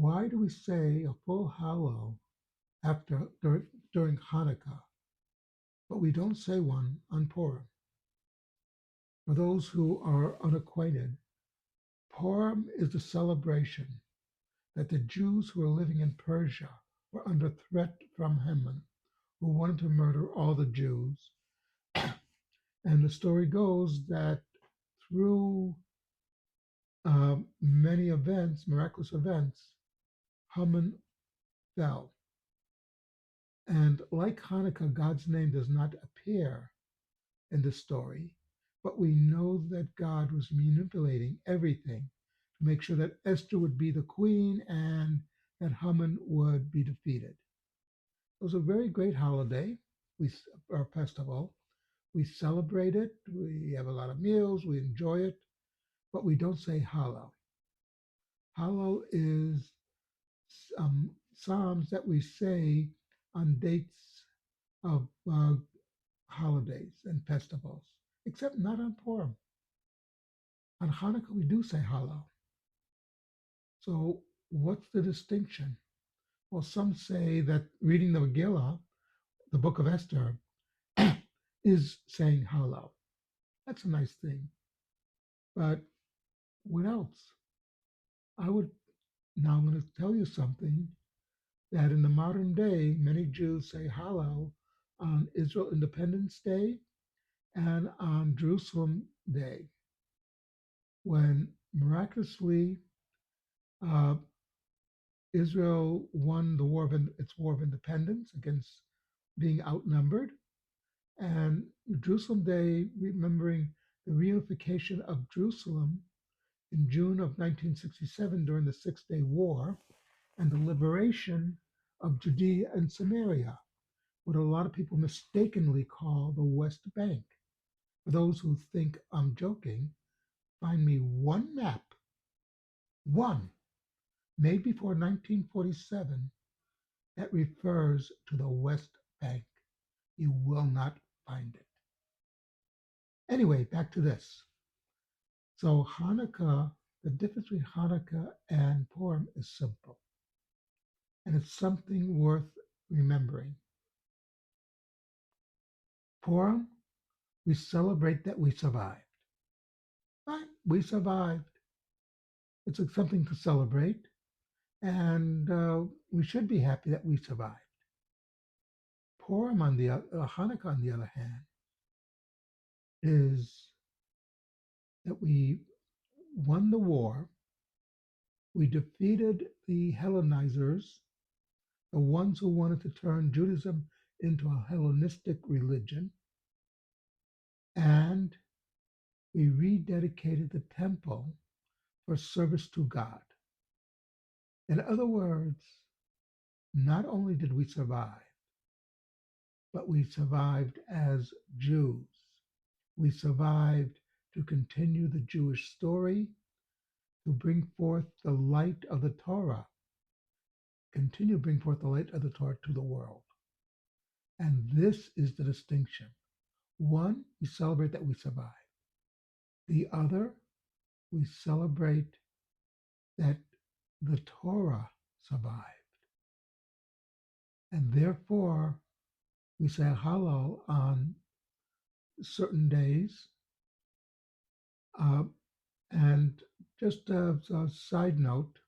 Why do we say a full Hallel during Hanukkah, but we don't say one on Purim? For those who are unacquainted, Purim is the celebration that the Jews who were living in Persia were under threat from Haman, who wanted to murder all the Jews. And the story goes that through many events, miraculous events, Haman fell. And like Hanukkah, God's name does not appear in the story, but we know that God was manipulating everything to make sure that Esther would be the queen and that Haman would be defeated. It was a very great holiday, we our festival. We celebrate it. We have a lot of meals. We enjoy it, but we don't say Hallel. Hallel is psalms that we say on dates of holidays and festivals, except not on Purim. On Hanukkah, we do say Hallel. So, what's the distinction? Well, some say that reading the Megillah, the book of Esther, is saying Hallel. That's a nice thing. But what else? I would Now I'm going to tell you something that in the modern day, many Jews say Hallel on Israel Independence Day and on Jerusalem Day, when miraculously uh, Israel won its war of independence against being outnumbered, and Jerusalem Day remembering the reunification of Jerusalem in June of 1967 during the Six-Day War and the liberation of Judea and Samaria, what a lot of people mistakenly call the West Bank. For those who think I'm joking, find me one map, one, made before 1947, that refers to the West Bank. You will not find it. Anyway, back to this. So Hanukkah, the difference between Hanukkah and Purim is simple, and it's something worth remembering. Purim, we celebrate that we survived. Right? We survived. It's something to celebrate, and we should be happy that we survived. Hanukkah, on the other hand, is that we won the war. We defeated the Hellenizers, the ones who wanted to turn Judaism into a Hellenistic religion, and we rededicated the temple for service to God. In other words, not only did we survive, but we survived as Jews. We survived to continue the Jewish story, to bring forth the light of the Torah, continue to bring forth the light of the Torah to the world. And this is the distinction. One, we celebrate that we survived. The other, we celebrate that the Torah survived. And therefore, we say Hallel on certain days. And just as a side note,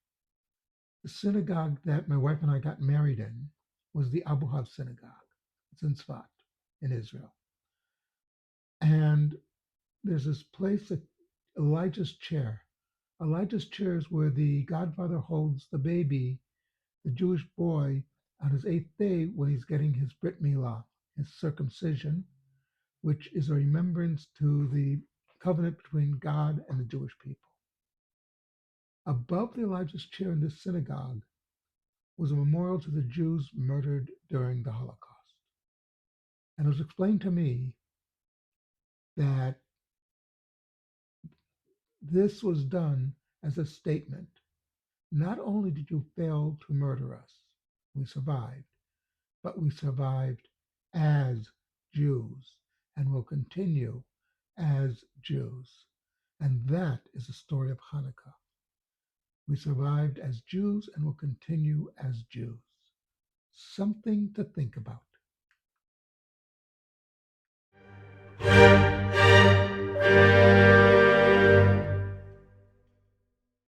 the synagogue that my wife and I got married in was the Abu Hab Synagogue. It's in Tzfat, in Israel. And there's this place, Elijah's chair. Elijah's chair is where the godfather holds the baby, the Jewish boy, on his 8th day when he's getting his Brit Milah, his circumcision, which is a remembrance to the covenant between God and the Jewish people. Above the Elijah's chair in this synagogue was a memorial to the Jews murdered during the Holocaust. And it was explained to me that this was done as a statement. Not only did you fail to murder us, we survived, but we survived as Jews and will continue as Jews. And that is the story of Hanukkah. We survived as Jews and will continue as Jews. Something to think about.